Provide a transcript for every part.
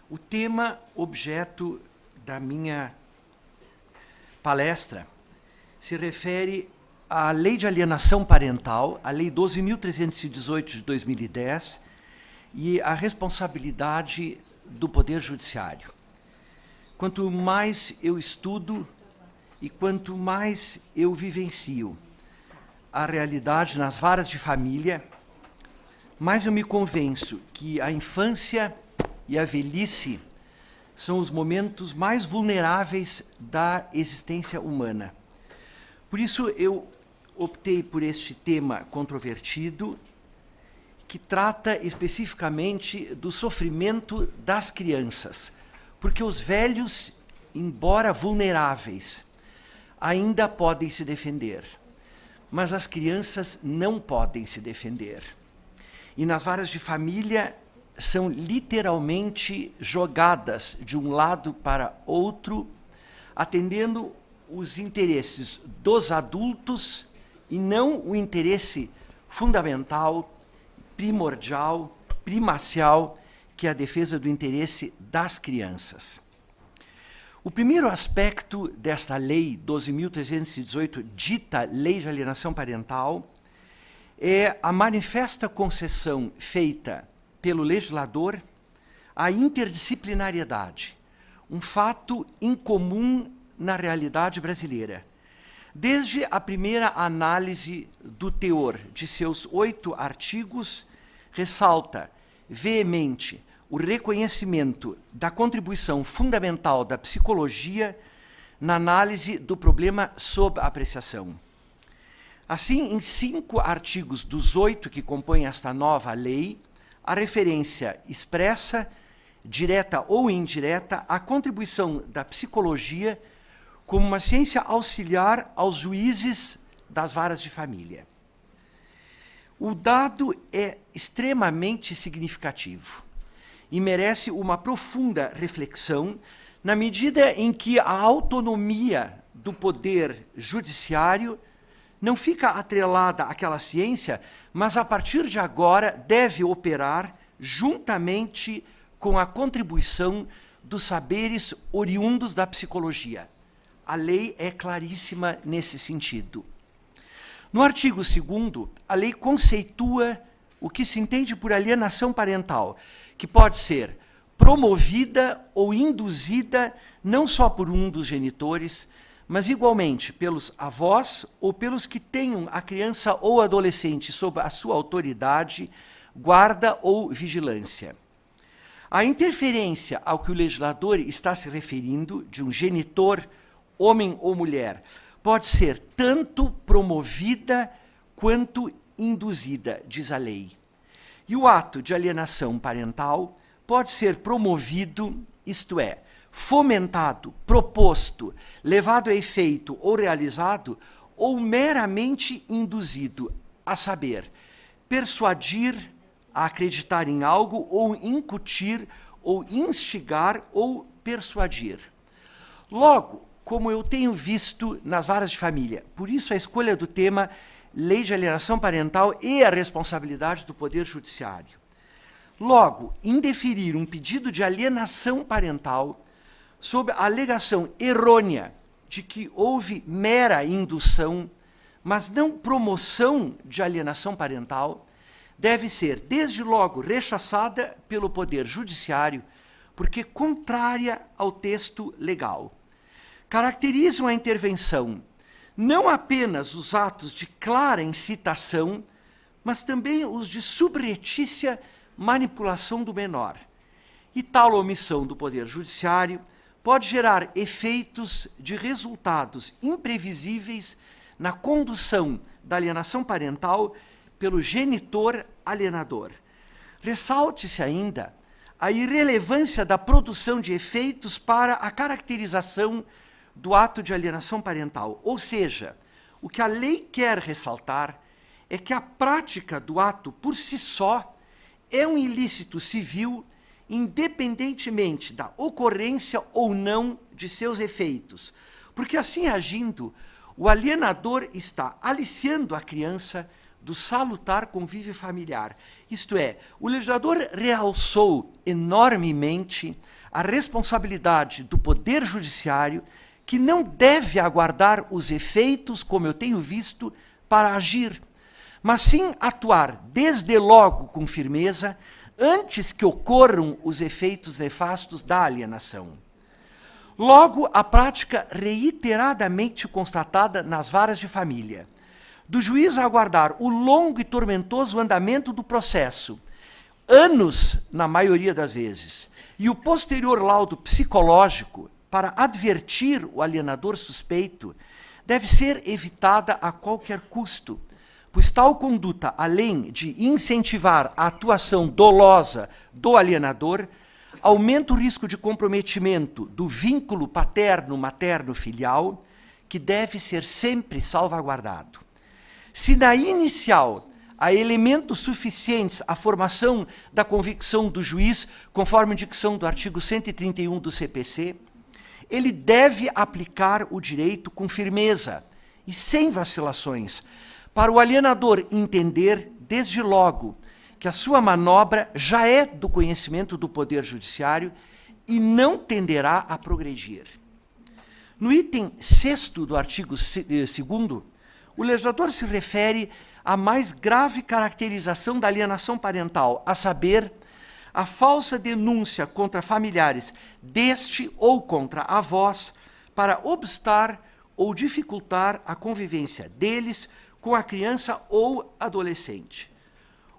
O tema objeto da minha palestra se refere à Lei de Alienação Parental, a Lei 12.318 de 2010, e a responsabilidade do Poder Judiciário. Quanto mais eu estudo e quanto mais eu vivencio a realidade nas varas de família, mais eu me convenço que a infância e a velhice são os momentos mais vulneráveis da existência humana. Por isso, eu optei por este tema controvertido, que trata especificamente do sofrimento das crianças, porque os velhos, embora vulneráveis, ainda podem se defender, mas as crianças não podem se defender. E nas varas de família são literalmente jogadas de um lado para outro, atendendo os interesses dos adultos e não o interesse fundamental, primordial, primacial, que é a defesa do interesse das crianças. O primeiro aspecto desta Lei 12.318, dita Lei de Alienação Parental, é a manifesta concessão feita pelo legislador à interdisciplinariedade, um fato incomum na realidade brasileira. Desde a primeira análise do teor de seus 8 artigos, ressalta veemente o reconhecimento da contribuição fundamental da psicologia na análise do problema sob apreciação. Assim, em 5 artigos dos 8 que compõem esta nova lei, a referência expressa, direta ou indireta, à contribuição da psicologia como uma ciência auxiliar aos juízes das varas de família. O dado é extremamente significativo e merece uma profunda reflexão na medida em que a autonomia do poder judiciário não fica atrelada àquela ciência, mas a partir de agora deve operar juntamente com a contribuição dos saberes oriundos da psicologia. A lei é claríssima nesse sentido. No artigo 2º, a lei conceitua o que se entende por alienação parental, que pode ser promovida ou induzida não só por um dos genitores, mas igualmente pelos avós ou pelos que tenham a criança ou adolescente sob a sua autoridade, guarda ou vigilância. A interferência ao que o legislador está se referindo, de um genitor, homem ou mulher, pode ser tanto promovida quanto induzida, diz a lei. E o ato de alienação parental pode ser promovido, isto é, fomentado, proposto, levado a efeito ou realizado, ou meramente induzido, a saber, persuadir a acreditar em algo, ou incutir, ou instigar, ou persuadir. Logo, como eu tenho visto nas varas de família, por isso a escolha do tema Lei de Alienação Parental e a responsabilidade do Poder Judiciário. Logo, indeferir um pedido de alienação parental sob a alegação errônea de que houve mera indução, mas não promoção de alienação parental, deve ser, desde logo, rechaçada pelo Poder Judiciário, porque contrária ao texto legal. Caracterizam a intervenção não apenas os atos de clara incitação, mas também os de subretícia manipulação do menor. E tal omissão do Poder Judiciário pode gerar efeitos de resultados imprevisíveis na condução da alienação parental pelo genitor alienador. Ressalte-se ainda a irrelevância da produção de efeitos para a caracterização do ato de alienação parental. Ou seja, o que a lei quer ressaltar é que a prática do ato por si só é um ilícito civil, independentemente da ocorrência ou não de seus efeitos, porque assim agindo, o alienador está aliciando a criança do salutar convívio familiar. Isto é, o legislador realçou enormemente a responsabilidade do Poder Judiciário, que não deve aguardar os efeitos, como eu tenho visto, para agir, mas sim atuar desde logo com firmeza, antes que ocorram os efeitos nefastos da alienação. Logo, a prática reiteradamente constatada nas varas de família, do juiz aguardar o longo e tormentoso andamento do processo, anos na maioria das vezes, e o posterior laudo psicológico para advertir o alienador suspeito, deve ser evitada a qualquer custo, pois tal conduta, além de incentivar a atuação dolosa do alienador, aumenta o risco de comprometimento do vínculo paterno-materno-filial, que deve ser sempre salvaguardado. Se na inicial há elementos suficientes à formação da convicção do juiz, conforme indicação do artigo 131 do CPC, ele deve aplicar o direito com firmeza e sem vacilações, para o alienador entender, desde logo, que a sua manobra já é do conhecimento do Poder Judiciário e não tenderá a progredir. No item 6º do artigo 2º, o legislador se refere à mais grave caracterização da alienação parental, a saber, a falsa denúncia contra familiares deste ou contra avós para obstar ou dificultar a convivência deles com a criança ou adolescente.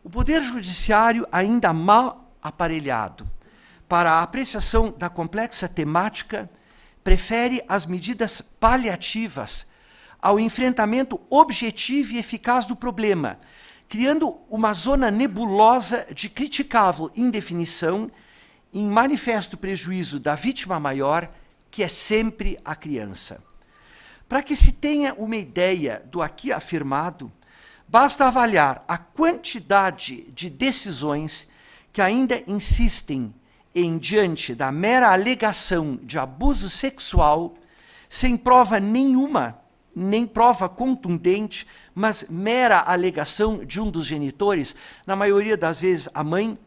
O Poder Judiciário, ainda mal aparelhado para a apreciação da complexa temática, prefere as medidas paliativas ao enfrentamento objetivo e eficaz do problema, criando uma zona nebulosa de criticável indefinição, em manifesto prejuízo da vítima maior, que é sempre a criança. Para que se tenha uma ideia do aqui afirmado, basta avaliar a quantidade de decisões que ainda insistem em diante da mera alegação de abuso sexual, sem prova nenhuma, nem prova contundente, mas mera alegação de um dos genitores, na maioria das vezes a mãe,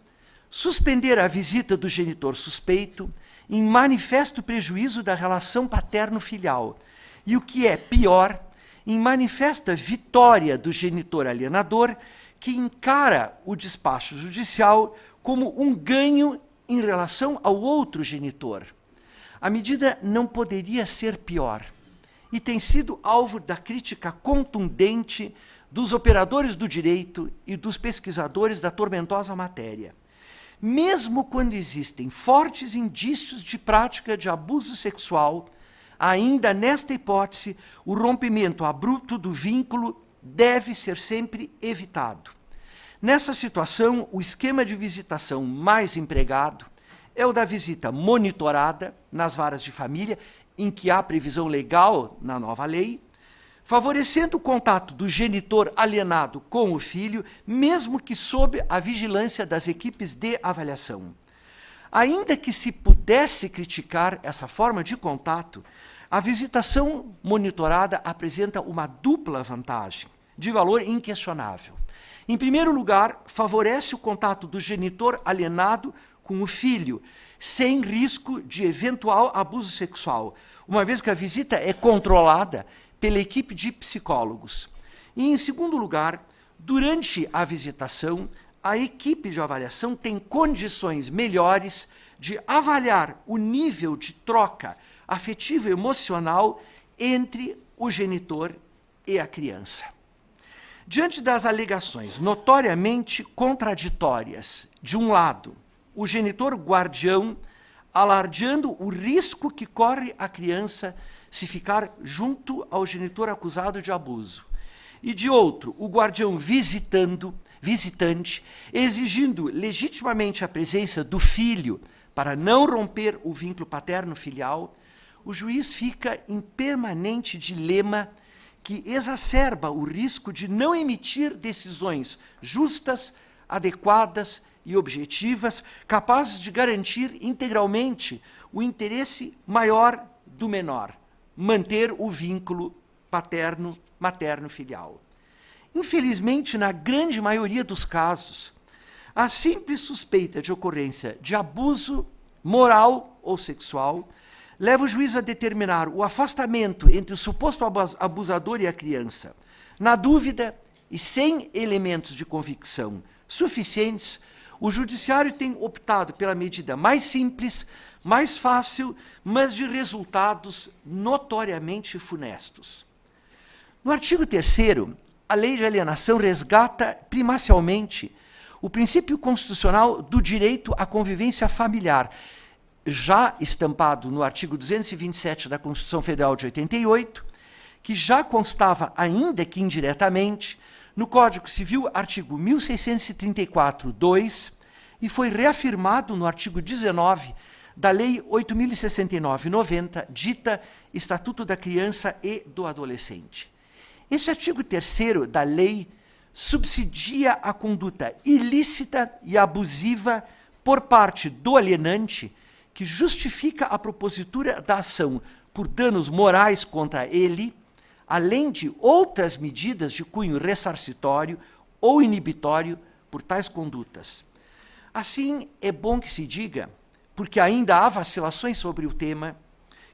suspender a visita do genitor suspeito em manifesto prejuízo da relação paterno-filial, e o que é pior, em manifesta vitória do genitor alienador, que encara o despacho judicial como um ganho em relação ao outro genitor. A medida não poderia ser pior, e tem sido alvo da crítica contundente dos operadores do direito e dos pesquisadores da tormentosa matéria. Mesmo quando existem fortes indícios de prática de abuso sexual, ainda nesta hipótese, o rompimento abrupto do vínculo deve ser sempre evitado. Nessa situação, o esquema de visitação mais empregado é o da visita monitorada nas varas de família, em que há previsão legal na nova lei, favorecendo o contato do genitor alienado com o filho, mesmo que sob a vigilância das equipes de avaliação. Ainda que se pudesse criticar essa forma de contato, a visitação monitorada apresenta uma dupla vantagem, de valor inquestionável. Em primeiro lugar, favorece o contato do genitor alienado com o filho, sem risco de eventual abuso sexual, uma vez que a visita é controlada pela equipe de psicólogos. E, em segundo lugar, durante a visitação, a equipe de avaliação tem condições melhores de avaliar o nível de troca afetivo e emocional entre o genitor e a criança. Diante das alegações notoriamente contraditórias, de um lado, o genitor guardião alardeando o risco que corre a criança se ficar junto ao genitor acusado de abuso, e de outro, o guardião visitante, exigindo legitimamente a presença do filho para não romper o vínculo paterno-filial, o juiz fica em permanente dilema que exacerba o risco de não emitir decisões justas, adequadas e objetivas, capazes de garantir integralmente o interesse maior do menor, manter o vínculo paterno-materno-filial. Infelizmente, na grande maioria dos casos, a simples suspeita de ocorrência de abuso moral ou sexual leva o juiz a determinar o afastamento entre o suposto abusador e a criança. Na dúvida e sem elementos de convicção suficientes, o judiciário tem optado pela medida mais simples, mais fácil, mas de resultados notoriamente funestos. No artigo 3º, a lei de alienação resgata primacialmente o princípio constitucional do direito à convivência familiar, já estampado no artigo 227 da Constituição Federal de 88, que já constava, ainda que indiretamente, no Código Civil, artigo 1634-2, e foi reafirmado no artigo 19 da Lei 8.069/90, dita Estatuto da Criança e do Adolescente. Esse artigo 3º da lei subsidia a conduta ilícita e abusiva por parte do alienante, que justifica a propositura da ação por danos morais contra ele, além de outras medidas de cunho ressarcitório ou inibitório por tais condutas. Assim, é bom que se diga, porque ainda há vacilações sobre o tema,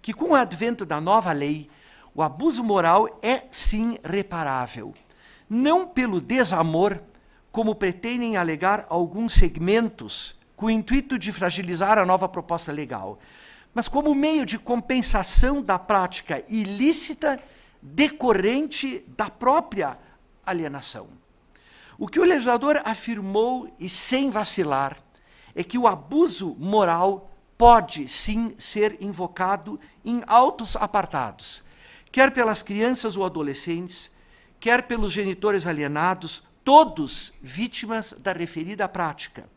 que com o advento da nova lei, o abuso moral é sim reparável, não pelo desamor, como pretendem alegar alguns segmentos, com o intuito de fragilizar a nova proposta legal, mas como meio de compensação da prática ilícita decorrente da própria alienação. O que o legislador afirmou, e sem vacilar, é que o abuso moral pode, sim, ser invocado em autos apartados, quer pelas crianças ou adolescentes, quer pelos genitores alienados, todos vítimas da referida prática,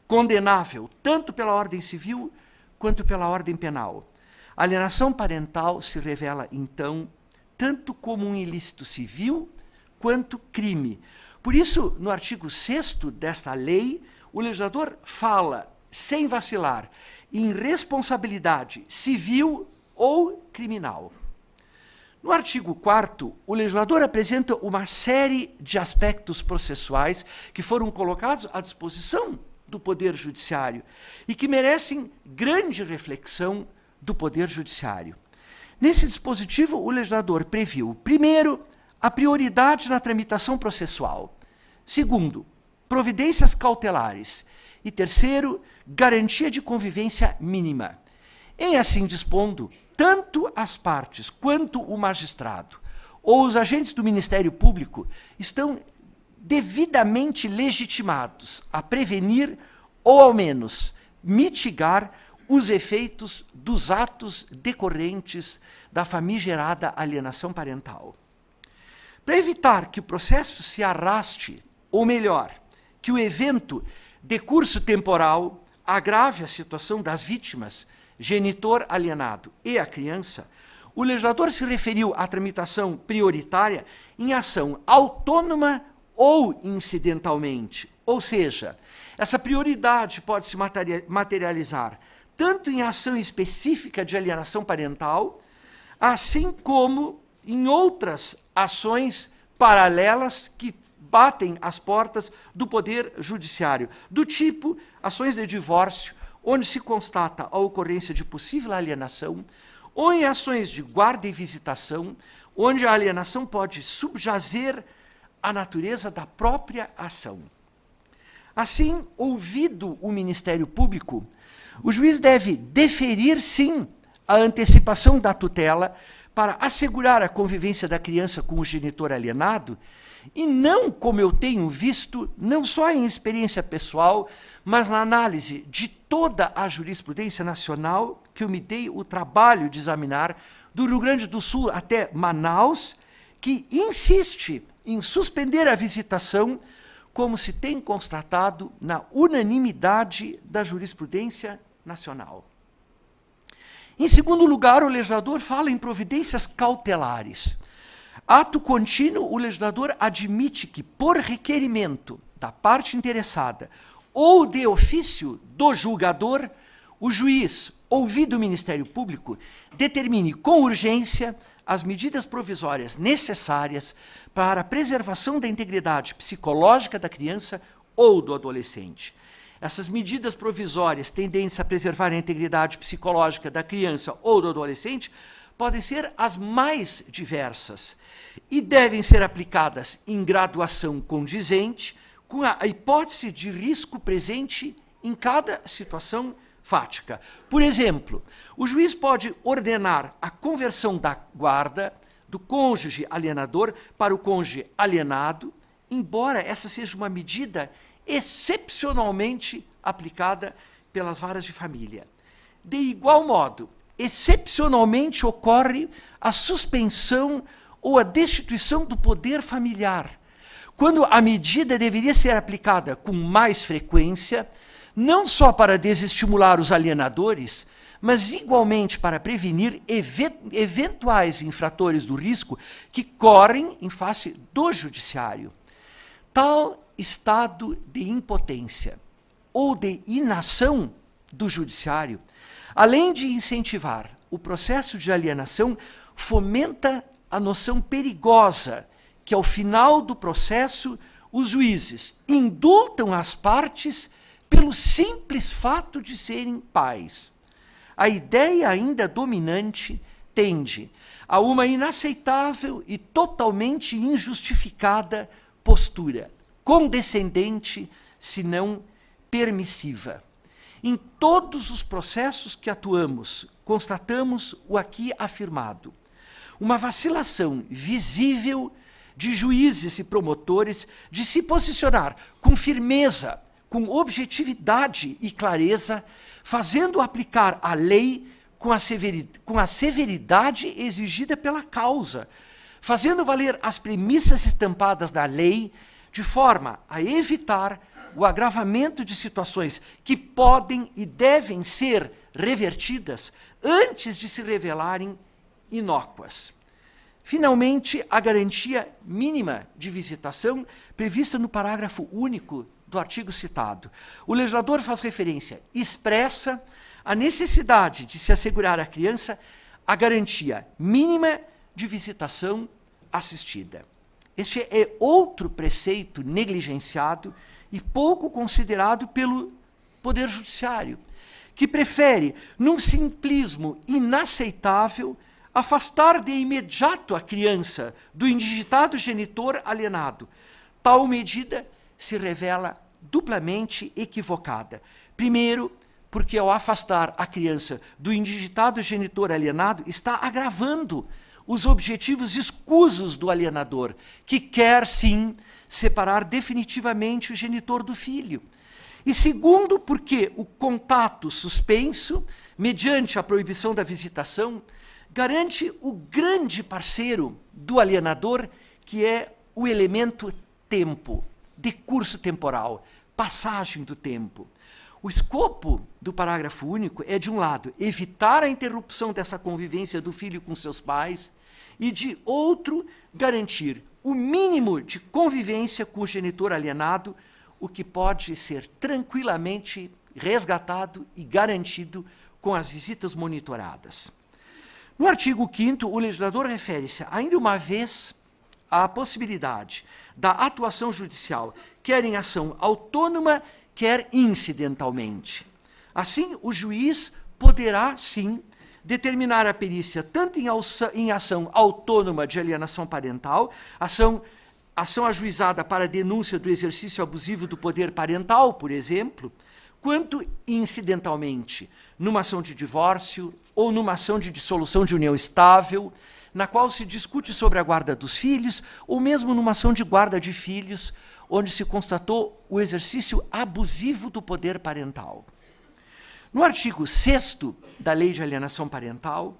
condenável tanto pela ordem civil quanto pela ordem penal. A alienação parental se revela, então, tanto como um ilícito civil quanto crime. Por isso, no artigo 6º desta lei, o legislador fala, sem vacilar, em responsabilidade civil ou criminal. No artigo 4º, o legislador apresenta uma série de aspectos processuais que foram colocados à disposição do Poder Judiciário e que merecem grande reflexão do Poder Judiciário. Nesse dispositivo, o legislador previu, primeiro, a prioridade na tramitação processual. Segundo, providências cautelares. E terceiro, garantia de convivência mínima. Em assim dispondo, tanto as partes quanto o magistrado ou os agentes do Ministério Público estão devidamente legitimados a prevenir ou, ao menos, mitigar os efeitos dos atos decorrentes da famigerada alienação parental. Para evitar que o processo se arraste, ou melhor, que o evento de curso temporal agrave a situação das vítimas, genitor alienado e a criança, o legislador se referiu à tramitação prioritária em ação autônoma ou incidentalmente, ou seja, essa prioridade pode se materializar tanto em ação específica de alienação parental, assim como em outras ações paralelas que batem as portas do Poder Judiciário, do tipo ações de divórcio, onde se constata a ocorrência de possível alienação, ou em ações de guarda e visitação, onde a alienação pode subjazer a natureza da própria ação. Assim, ouvido o Ministério Público, o juiz deve deferir, sim, a antecipação da tutela para assegurar a convivência da criança com o genitor alienado, e não, como eu tenho visto, não só em experiência pessoal, mas na análise de toda a jurisprudência nacional que eu me dei o trabalho de examinar, do Rio Grande do Sul até Manaus, que insiste em suspender a visitação, como se tem constatado na unanimidade da jurisprudência nacional. Em segundo lugar, o legislador fala em providências cautelares. Ato contínuo, o legislador admite que, por requerimento da parte interessada ou de ofício do julgador, o juiz, ouvido o Ministério Público, determine com urgência as medidas provisórias necessárias para a preservação da integridade psicológica da criança ou do adolescente. Essas medidas provisórias tendentes a preservar a integridade psicológica da criança ou do adolescente podem ser as mais diversas e devem ser aplicadas em graduação condizente com a hipótese de risco presente em cada situação fática. Por exemplo, o juiz pode ordenar a conversão da guarda do cônjuge alienador para o cônjuge alienado, embora essa seja uma medida excepcionalmente aplicada pelas varas de família. De igual modo, excepcionalmente ocorre a suspensão ou a destituição do poder familiar, quando a medida deveria ser aplicada com mais frequência, não só para desestimular os alienadores, mas igualmente para prevenir eventuais infratores do risco que correm em face do judiciário. Tal estado de impotência ou de inação do judiciário, além de incentivar o processo de alienação, fomenta a noção perigosa que, ao final do processo, os juízes indultam as partes pelo simples fato de serem pais. A ideia ainda dominante tende a uma inaceitável e totalmente injustificada postura, condescendente, se não permissiva. Em todos os processos que atuamos, constatamos o aqui afirmado. Uma vacilação visível de juízes e promotores de se posicionar com firmeza, com objetividade e clareza, fazendo aplicar a lei com a severidade exigida pela causa, fazendo valer as premissas estampadas da lei, de forma a evitar o agravamento de situações que podem e devem ser revertidas antes de se revelarem inócuas. Finalmente, a garantia mínima de visitação prevista no parágrafo único do artigo citado. O legislador faz referência expressa à necessidade de se assegurar à criança a garantia mínima de visitação assistida. Este é outro preceito negligenciado e pouco considerado pelo Poder Judiciário, que prefere, num simplismo inaceitável, afastar de imediato a criança do indigitado genitor alienado. Tal medida se revela duplamente equivocada. Primeiro, porque ao afastar a criança do indigitado genitor alienado, está agravando os objetivos escusos do alienador, que quer, sim, separar definitivamente o genitor do filho. E segundo, porque o contato suspenso, mediante a proibição da visitação, garante o grande parceiro do alienador, que é o elemento tempo, decurso temporal, passagem do tempo. O escopo do parágrafo único é, de um lado, evitar a interrupção dessa convivência do filho com seus pais e, de outro, garantir o mínimo de convivência com o genitor alienado, o que pode ser tranquilamente resgatado e garantido com as visitas monitoradas. No artigo 5º, o legislador refere-se, ainda uma vez, à possibilidade da atuação judicial, quer em ação autônoma, quer incidentalmente. Assim, o juiz poderá, sim, determinar a perícia tanto em ação autônoma de alienação parental, ação ajuizada para a denúncia do exercício abusivo do poder parental, por exemplo, quanto incidentalmente, numa ação de divórcio ou numa ação de dissolução de união estável, na qual se discute sobre a guarda dos filhos, ou mesmo numa ação de guarda de filhos, onde se constatou o exercício abusivo do poder parental. No artigo 6º da Lei de Alienação Parental,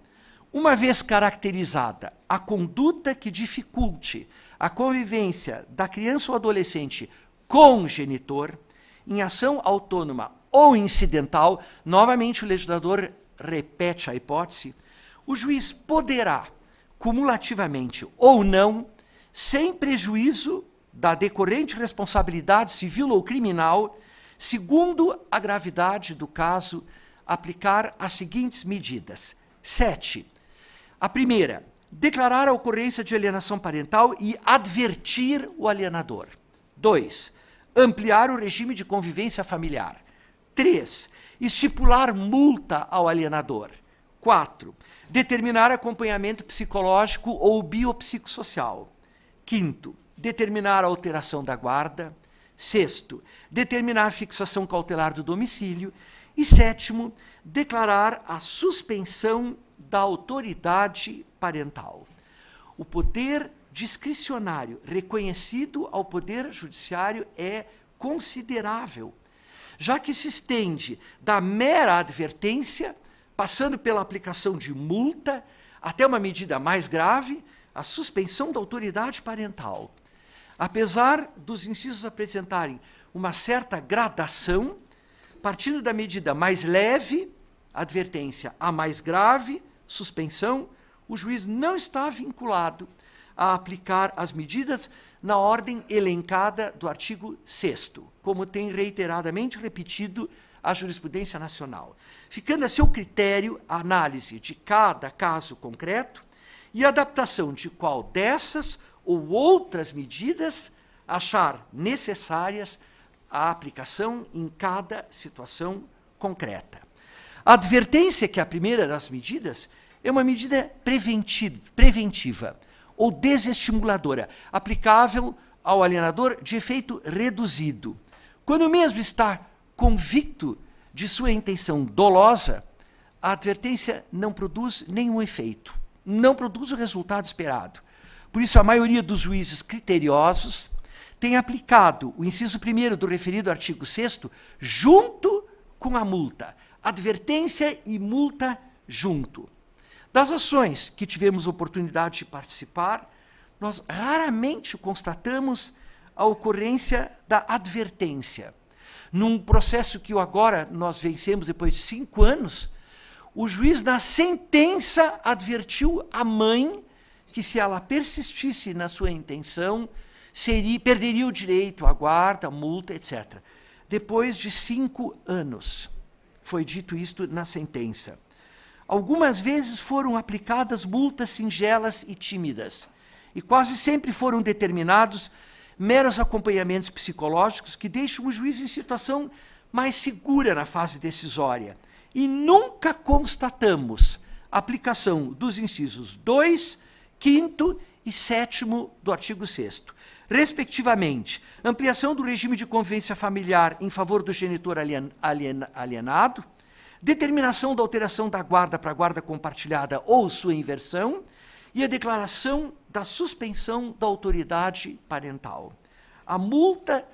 uma vez caracterizada a conduta que dificulte a convivência da criança ou adolescente com o genitor, em ação autônoma ou incidental, novamente o legislador repete a hipótese, o juiz poderá, cumulativamente ou não, sem prejuízo da decorrente responsabilidade civil ou criminal, segundo a gravidade do caso, aplicar as seguintes medidas. 7. A primeira, declarar a ocorrência de alienação parental e advertir o alienador. 2. Ampliar o regime de convivência familiar. 3. Estipular multa ao alienador. 4. Determinar acompanhamento psicológico ou biopsicossocial. 5. Determinar a alteração da guarda. 6. Determinar fixação cautelar do domicílio. E 7. Declarar a suspensão da autoridade parental. O poder discricionário reconhecido ao Poder Judiciário é considerável, já que se estende da mera advertência, passando pela aplicação de multa, até uma medida mais grave, a suspensão da autoridade parental. Apesar dos incisos apresentarem uma certa gradação, partindo da medida mais leve, advertência, a mais grave, suspensão, o juiz não está vinculado a aplicar as medidas na ordem elencada do artigo 6º, como tem reiteradamente repetido a jurisprudência nacional, ficando a seu critério a análise de cada caso concreto e adaptação de qual dessas ou outras medidas achar necessárias a aplicação em cada situação concreta. A advertência, que é a primeira das medidas, é uma medida preventiva ou desestimuladora, aplicável ao alienador de efeito reduzido. Quando mesmo está convicto de sua intenção dolosa, a advertência não produz nenhum efeito, não produz o resultado esperado. Por isso, a maioria dos juízes criteriosos tem aplicado o inciso 1º do referido artigo 6º junto com a multa, advertência e multa junto. Das ações que tivemos oportunidade de participar, nós raramente constatamos a ocorrência da advertência. Num processo que agora nós vencemos depois de 5 anos, o juiz, na sentença, advertiu a mãe que, se ela persistisse na sua intenção, perderia o direito à guarda, à multa, etc. Depois de 5 anos, foi dito isto na sentença. Algumas vezes foram aplicadas multas singelas e tímidas, e quase sempre foram determinados meros acompanhamentos psicológicos que deixam o juiz em situação mais segura na fase decisória. E nunca constatamos aplicação dos incisos 2, 5º e 7º do artigo 6º. Respectivamente, ampliação do regime de convivência familiar em favor do genitor alienado, determinação da alteração da guarda para guarda compartilhada ou sua inversão, e a declaração da suspensão da autoridade parental. A multa,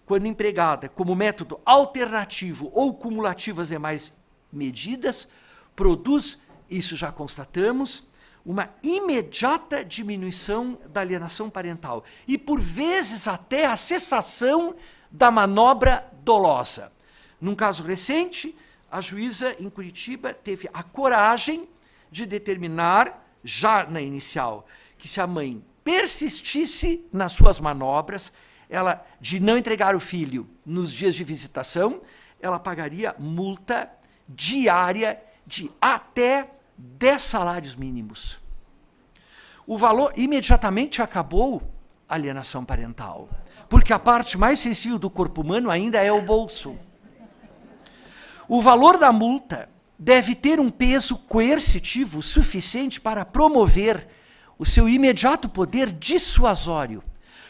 quando empregada como método alternativo ou cumulativo às demais medidas, produz, isso já constatamos, uma imediata diminuição da alienação parental e, por vezes, até a cessação da manobra dolosa. Num caso recente, a juíza em Curitiba teve a coragem de determinar, já na inicial, que se a mãe persistisse nas suas manobras, ela, de não entregar o filho nos dias de visitação, ela pagaria multa diária de até 10 salários mínimos. O valor imediatamente acabou a alienação parental, porque a parte mais sensível do corpo humano ainda é o bolso. O valor da multa deve ter um peso coercitivo suficiente para promover o seu imediato poder dissuasório,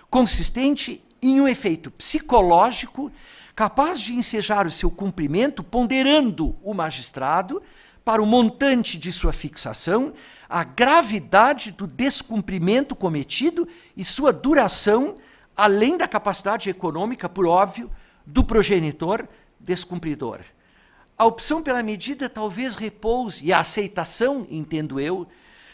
consistente em um efeito psicológico capaz de ensejar o seu cumprimento, ponderando o magistrado para o montante de sua fixação, a gravidade do descumprimento cometido e sua duração, além da capacidade econômica, por óbvio, do progenitor descumpridor. A opção pela medida talvez repouse, e a aceitação, entendo eu,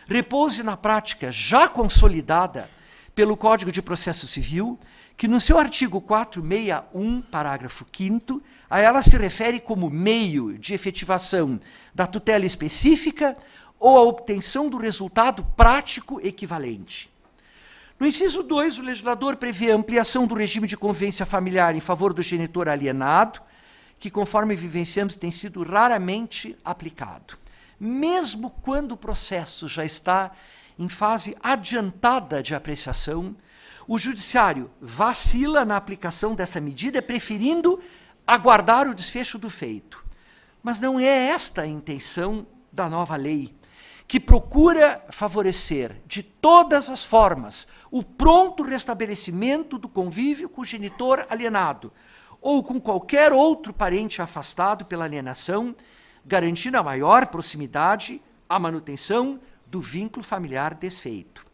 repouse na prática já consolidada pelo Código de Processo Civil, que no seu artigo 461, parágrafo 5º, a ela se refere como meio de efetivação da tutela específica ou a obtenção do resultado prático equivalente. No inciso 2, o legislador prevê a ampliação do regime de convivência familiar em favor do genitor alienado, que, conforme vivenciamos, tem sido raramente aplicado. Mesmo quando o processo já está em fase adiantada de apreciação, o judiciário vacila na aplicação dessa medida, preferindo aguardar o desfecho do feito. Mas não é esta a intenção da nova lei, que procura favorecer de todas as formas o pronto restabelecimento do convívio com o genitor alienado ou com qualquer outro parente afastado pela alienação, garantindo a maior proximidade, a manutenção do vínculo familiar desfeito.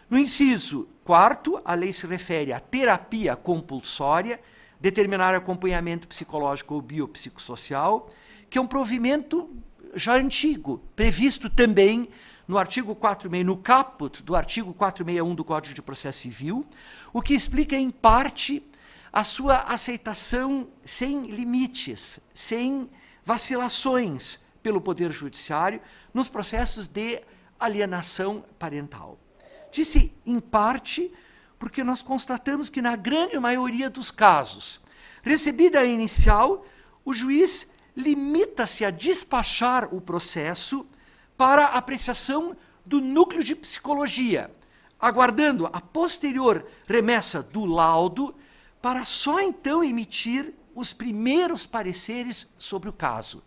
No inciso 4º, a lei se refere à terapia compulsória, determinar acompanhamento psicológico ou biopsicossocial, que é um provimento já antigo, previsto também no artigo 466, no caput do artigo 461 do Código de Processo Civil, o que explica, em parte, a sua aceitação sem limites, sem vacilações pelo Poder Judiciário nos processos de alienação parental. Disse em parte porque nós constatamos que, na grande maioria dos casos, recebida a inicial, o juiz limita-se a despachar o processo para apreciação do núcleo de psicologia, aguardando a posterior remessa do laudo para só então emitir os primeiros pareceres sobre o caso.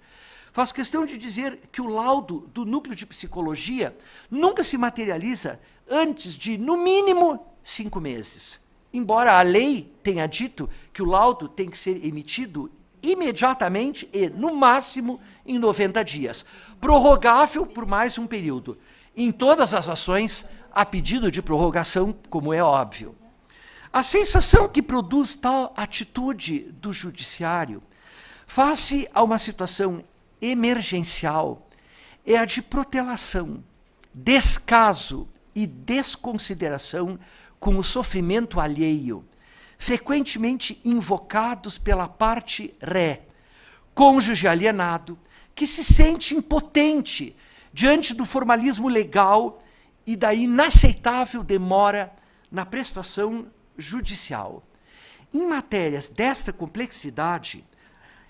Faço questão de dizer que o laudo do núcleo de psicologia nunca se materializa antes de, no mínimo, 5 meses. Embora a lei tenha dito que o laudo tem que ser emitido imediatamente e, no máximo, em 90 dias, prorrogável por mais um período. Em todas as ações, há pedido de prorrogação, como é óbvio. A sensação que produz tal atitude do judiciário, face a uma situação emergencial, é a de protelação, descaso e desconsideração com o sofrimento alheio, frequentemente invocados pela parte ré, cônjuge alienado, que se sente impotente diante do formalismo legal e da inaceitável demora na prestação judicial. Em matérias desta complexidade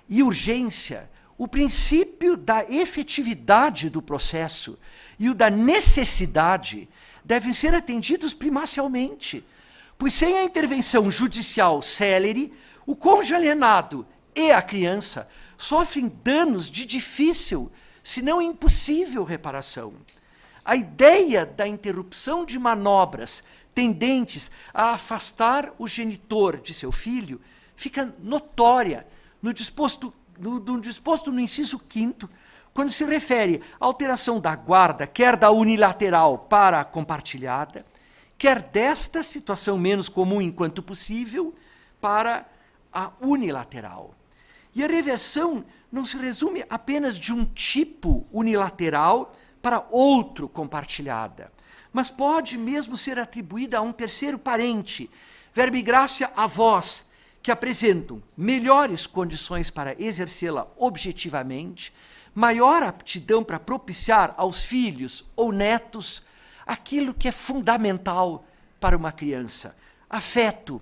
e urgência, o princípio da efetividade do processo e o da necessidade devem ser atendidos primacialmente, pois sem a intervenção judicial célere, o cônjuge alienado e a criança sofrem danos de difícil, se não impossível, reparação. A ideia da interrupção de manobras tendentes a afastar o genitor de seu filho fica notória no disposto no inciso 5º, quando se refere à alteração da guarda, quer da unilateral para a compartilhada, quer desta situação menos comum enquanto possível, para a unilateral. E a reversão não se resume apenas de um tipo unilateral para outro compartilhada, mas pode mesmo ser atribuída a um terceiro parente, verbi gracia avós, que apresentam melhores condições para exercê-la objetivamente, maior aptidão para propiciar aos filhos ou netos aquilo que é fundamental para uma criança: afeto,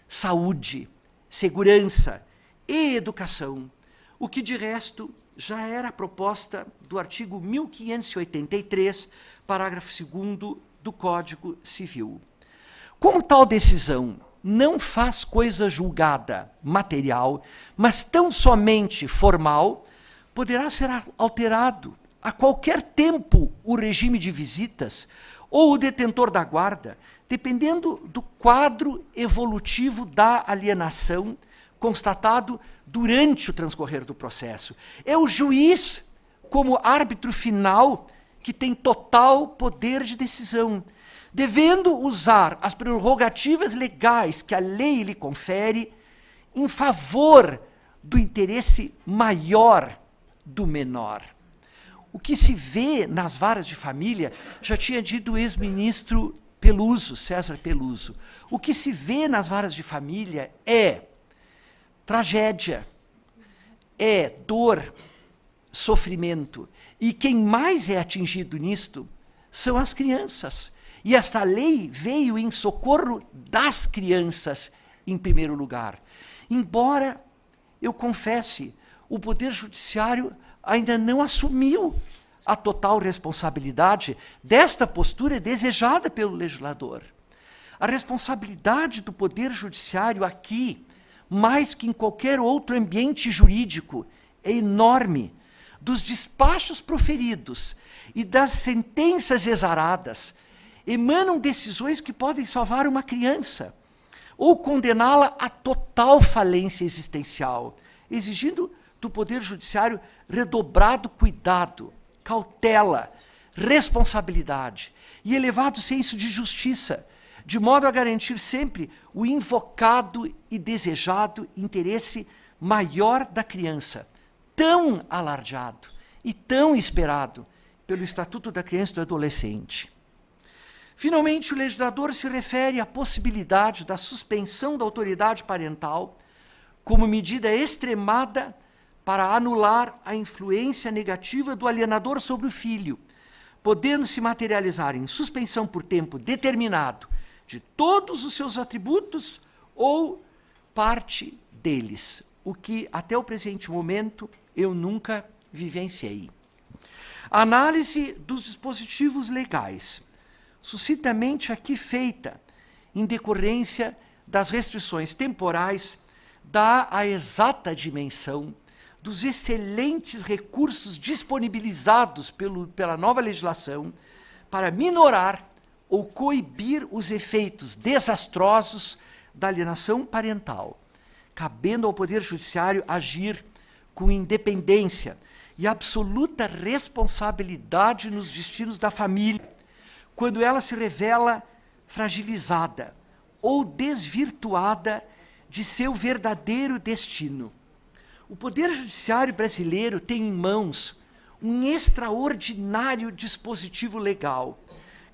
saúde, segurança e educação, o que de resto já era a proposta do artigo 1583, parágrafo 2º do Código Civil. Como tal decisão não faz coisa julgada material, mas tão somente formal, poderá ser alterado a qualquer tempo o regime de visitas ou o detentor da guarda, dependendo do quadro evolutivo da alienação constatado durante o transcorrer do processo. É o juiz, como árbitro final, que tem total poder de decisão, devendo usar as prerrogativas legais que a lei lhe confere em favor do interesse maior do menor. O que se vê nas varas de família, já tinha dito o ex-ministro Peluso, César Peluso, o que se vê nas varas de família é tragédia, é dor, sofrimento. E quem mais é atingido nisto são as crianças. E esta lei veio em socorro das crianças, em primeiro lugar. Embora, eu confesse, o Poder Judiciário ainda não assumiu a total responsabilidade desta postura desejada pelo legislador. A responsabilidade do Poder Judiciário aqui, mais que em qualquer outro ambiente jurídico, é enorme. Dos despachos proferidos e das sentenças exaradas, emanam decisões que podem salvar uma criança ou condená-la à total falência existencial, exigindo do Poder Judiciário redobrado cuidado, cautela, responsabilidade e elevado senso de justiça, de modo a garantir sempre o invocado e desejado interesse maior da criança, tão alardeado e tão esperado pelo Estatuto da Criança e do Adolescente. Finalmente, o legislador se refere à possibilidade da suspensão da autoridade parental como medida extremada para anular a influência negativa do alienador sobre o filho, podendo se materializar em suspensão por tempo determinado de todos os seus atributos ou parte deles, o que, até o presente momento, eu nunca vivenciei. A análise dos dispositivos legais, suscitamente aqui feita, em decorrência das restrições temporais, dá a exata dimensão dos excelentes recursos disponibilizados pela nova legislação para minorar ou coibir os efeitos desastrosos da alienação parental, cabendo ao Poder Judiciário agir com independência e absoluta responsabilidade nos destinos da família, quando ela se revela fragilizada ou desvirtuada de seu verdadeiro destino. O Poder Judiciário brasileiro tem em mãos um extraordinário dispositivo legal,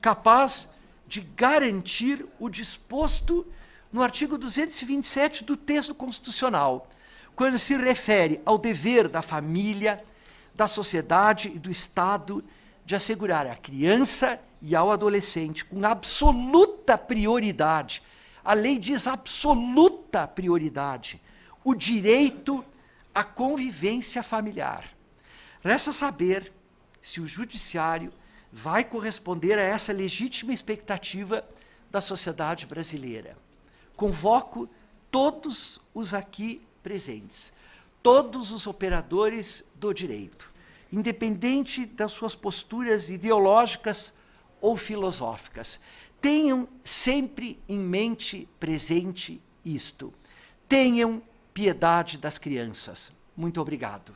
capaz de garantir o disposto no artigo 227 do texto constitucional, quando se refere ao dever da família, da sociedade e do Estado de assegurar à criança e ao adolescente com absoluta prioridade, a lei diz absoluta prioridade, o direito à convivência familiar. Resta saber se o Judiciário vai corresponder a essa legítima expectativa da sociedade brasileira. Convoco todos os aqui presentes, todos os operadores do direito, independente das suas posturas ideológicas ou filosóficas, tenham sempre em mente presente isto. Tenham piedade das crianças. Muito obrigado.